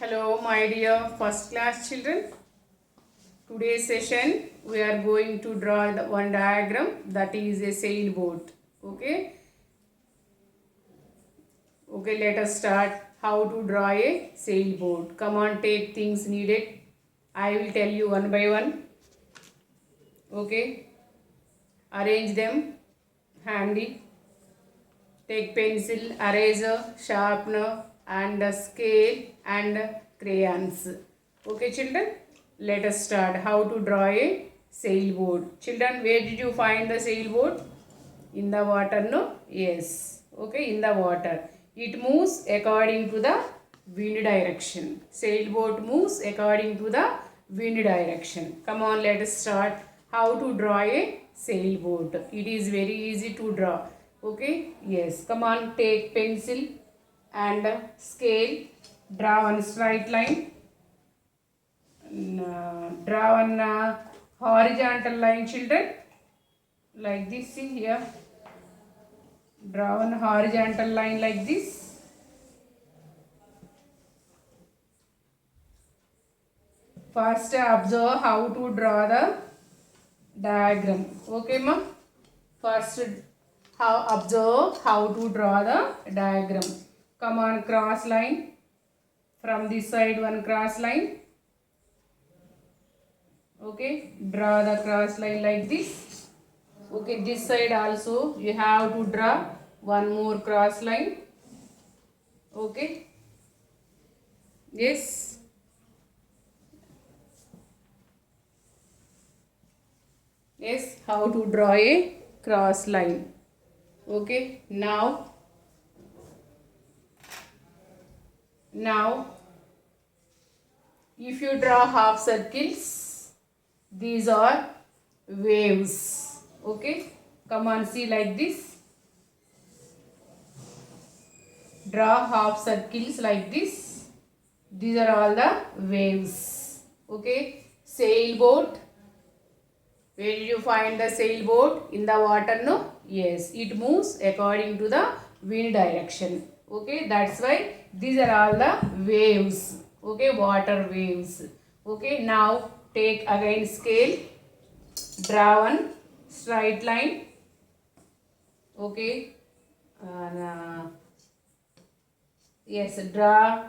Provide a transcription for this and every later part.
Hello, my dear first class children. Today's session we are going to draw the one diagram that is a sailboat. Okay. Okay, let us start how to draw a sailboat. Come on, take things needed. I will tell you one by one. Okay. Arrange them handy. Take pencil, eraser, sharpener and a scale and crayons. Okay children, let us start how to draw a sailboat. Children, where did you find the sailboat? In the water, no? Yes. Okay, in the water. It moves according to the wind direction. Sailboat moves according to the wind direction. Come on, let us start how to draw a sailboat. It is very easy to draw. Okay, yes. Come on, take pencil and scale. Draw one straight line. Draw one horizontal line, children. Like this, see here. Draw one horizontal line like this. First observe how to draw the diagram. Okay ma? First observe how to draw the diagram. Come on, cross line. From this side one cross line. Okay, draw the cross line like this. Okay, this side also you have to draw one more cross line. Okay. Yes. Yes, how to draw a cross line. Okay, now if you draw half circles, these are waves. Okay, come on, see like this. Draw half circles like this. These are all the waves. Okay, sailboat. Where did you find the sailboat? In the water, no? Yes, it moves according to the wind direction. Okay, that's why these are all the waves. Okay, water waves. Okay, now take again scale. Draw one straight line. Okay. Yes, draw.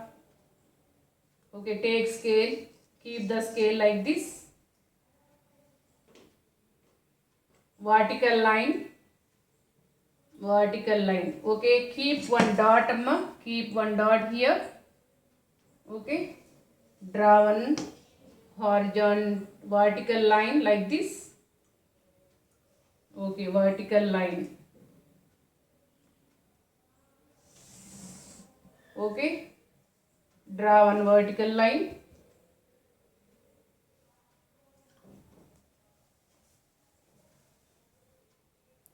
Okay, take scale. Keep the scale like this. Vertical line. Okay, keep one dot, amma. Keep one dot here. Okay, draw one horizontal vertical line like this. Okay, vertical line. Okay, draw one vertical line.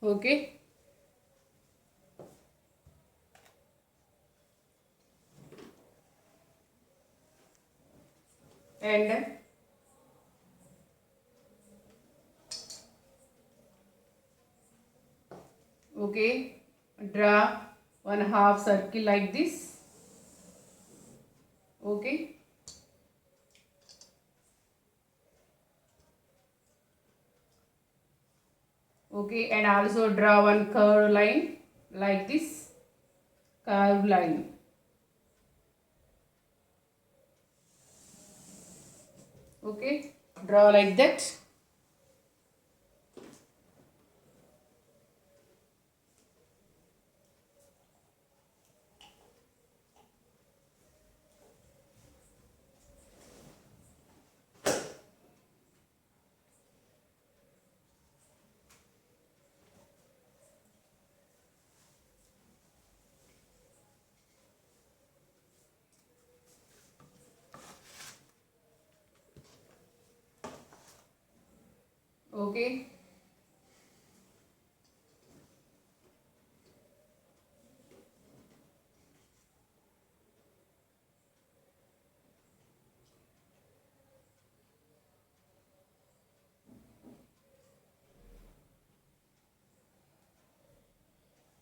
Okay. And okay, draw one half circle like this. Okay. Okay, and also draw one curved line like this. Curved line. Okay, draw like that. Okay.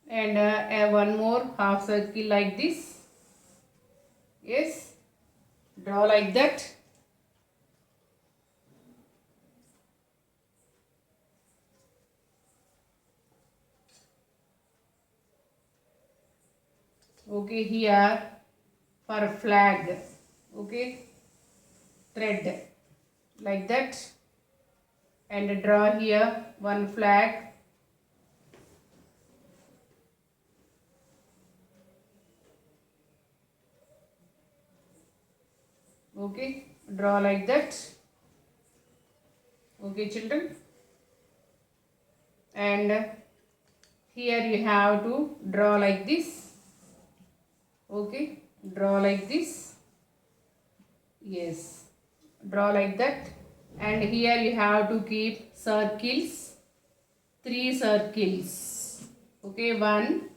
And one more half circle like this. Yes. Draw like that. Okay, here for flag. Okay, thread like that, and draw here one flag. Okay, draw like that. Okay, children, and here you have to draw like this. Okay, draw like this. Yes, draw like that, and here you have to keep circles, 3 circles. Okay, 1,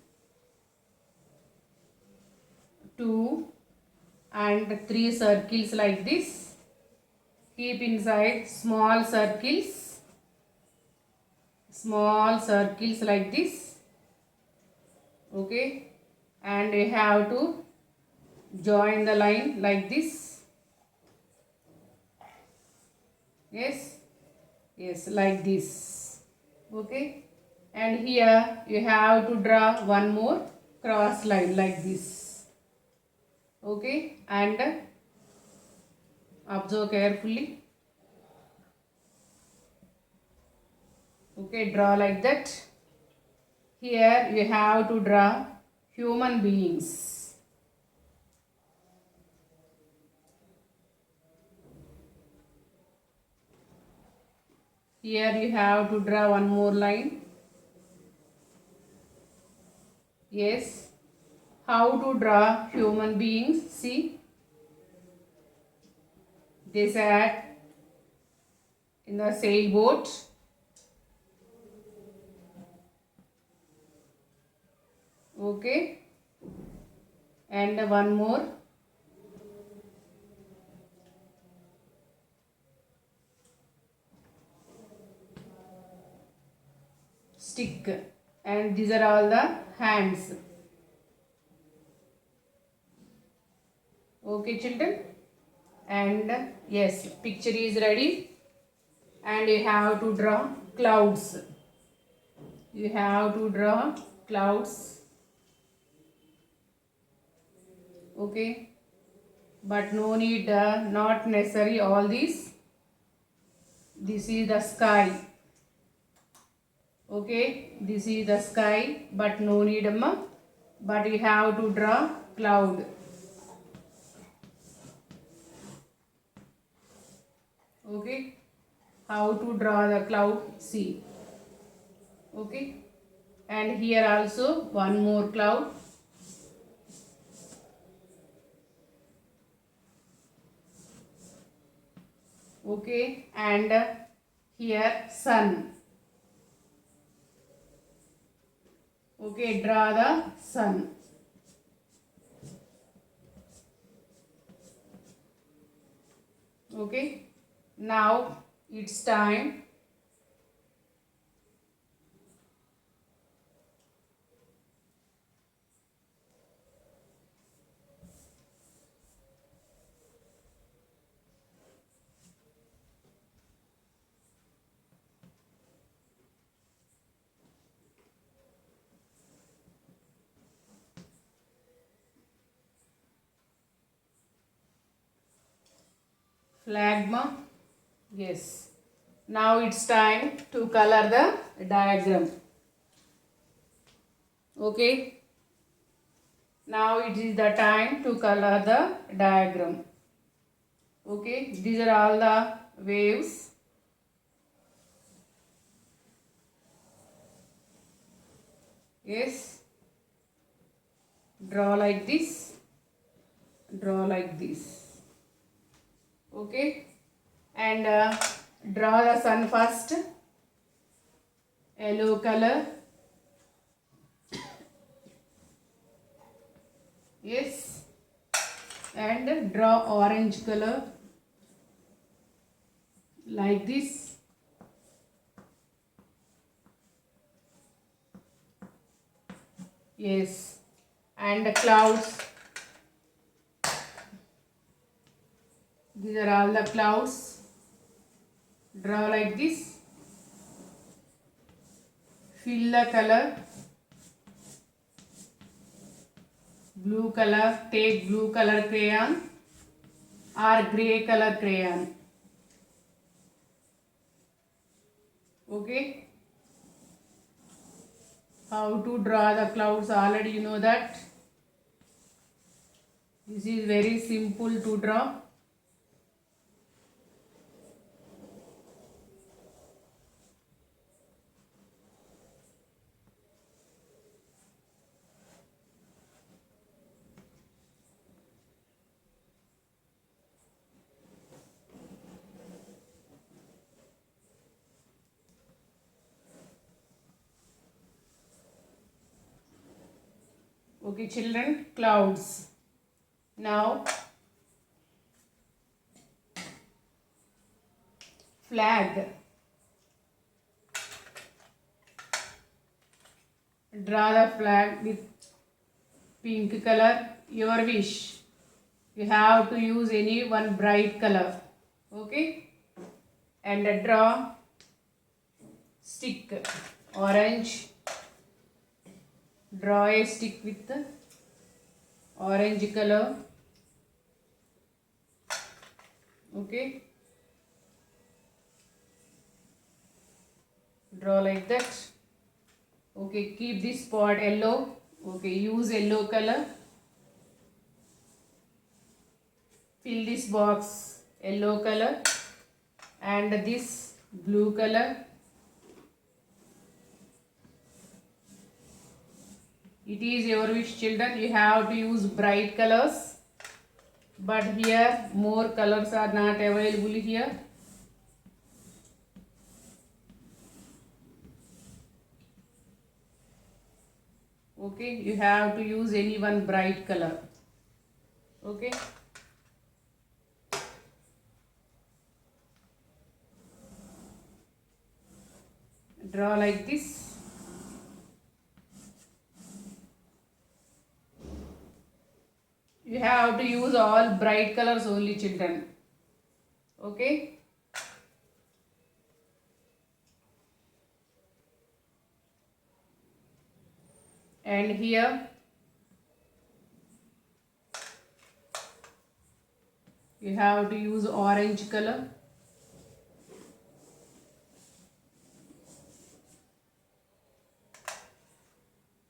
2 and 3 circles like this. Keep inside small circles like this. Okay, and you have to join the line like this. Yes, like this. Okay, and here you have to draw one more cross line like this. Okay, and observe carefully. Okay, draw like that. Here you have to draw human beings. Here you have to draw one more line. Yes. How to draw human beings? See. They sat in the sailboat. Okay. And one more. Stick. And these are all the hands. Okay, children. And yes, picture is ready. And you have to draw clouds. You have to draw clouds. Okay, but no need, not necessary all these. This is the sky. Okay, this is the sky, but no need, but you have to draw cloud. Okay, how to draw the cloud? See. Okay, and here also one more cloud. Okay, and here sun. Okay, draw the sun. Okay, now it's time phlegma. Yes. Now it's time to color the diagram. Okay. Now it is the time to color the diagram. Okay. These are all the waves. Yes. Draw like this. Draw like this. Okay. And draw the sun first. Yellow color. Yes. And draw orange color like this. Yes. And the clouds. These are all the clouds. Draw like this. Fill the color. Blue color. Take blue color crayon or grey color crayon. Okay. How to draw the clouds already you know that. This is very simple to draw. Okay children, clouds. Now flag. Draw the flag with pink color, your wish. You have to use any one bright color. Okay. And draw stick, orange. Draw a stick with orange color. Okay. Draw like that. Okay, keep this spot yellow. Okay, use yellow color. Fill this box yellow color and this blue color. It is your wish children, you have to use bright colors, but here more colors are not available here. Okay, you have to use any one bright color. Okay. Draw like this. You have to use all bright colors only children. Okay. And here you have to use orange color.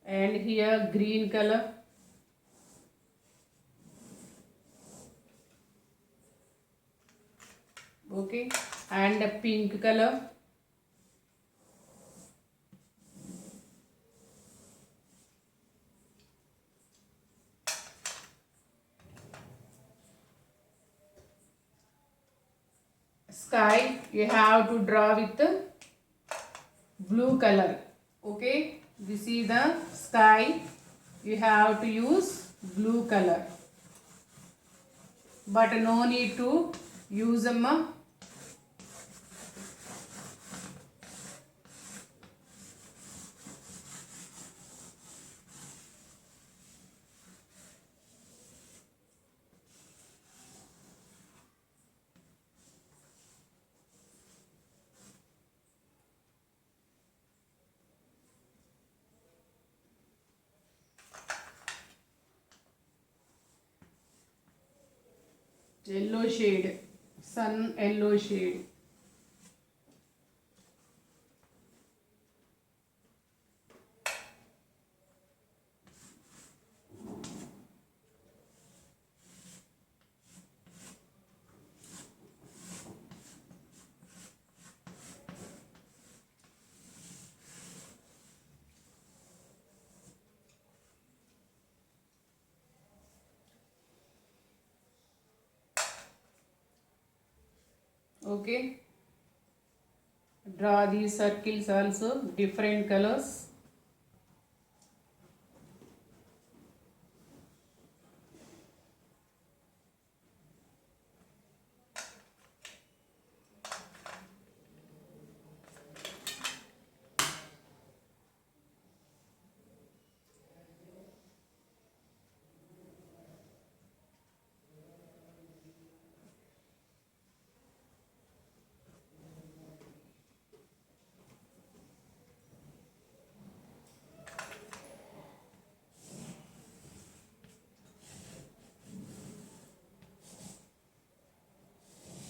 And here green color. Okay, and a pink color. Sky you have to draw with the blue color. Okay, this is the sky, you have to use blue color, but no need to use a yellow shade, sun yellow shade. Okay, draw these circles also different colors.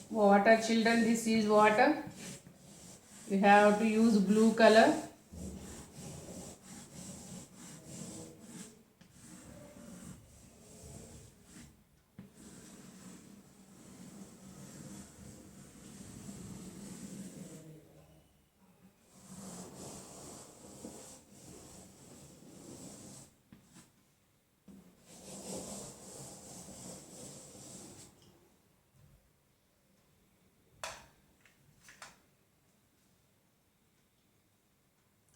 Water, children, this is water. You have to use blue color.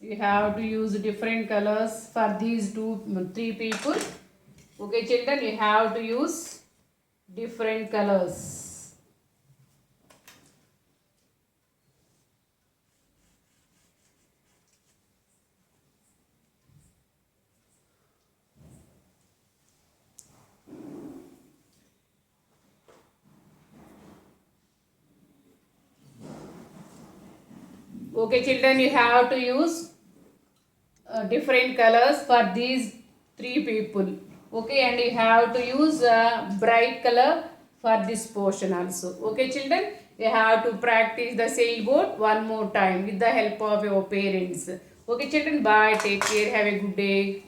You have to use different colors for these three people. Okay, children, you have to use different colors. Okay, children, you have to use different colors for these three people. Okay, and you have to use bright color for this portion also. Okay, children, you have to practice the sailboat one more time with the help of your parents. Okay, children, bye. Take care. Have a good day.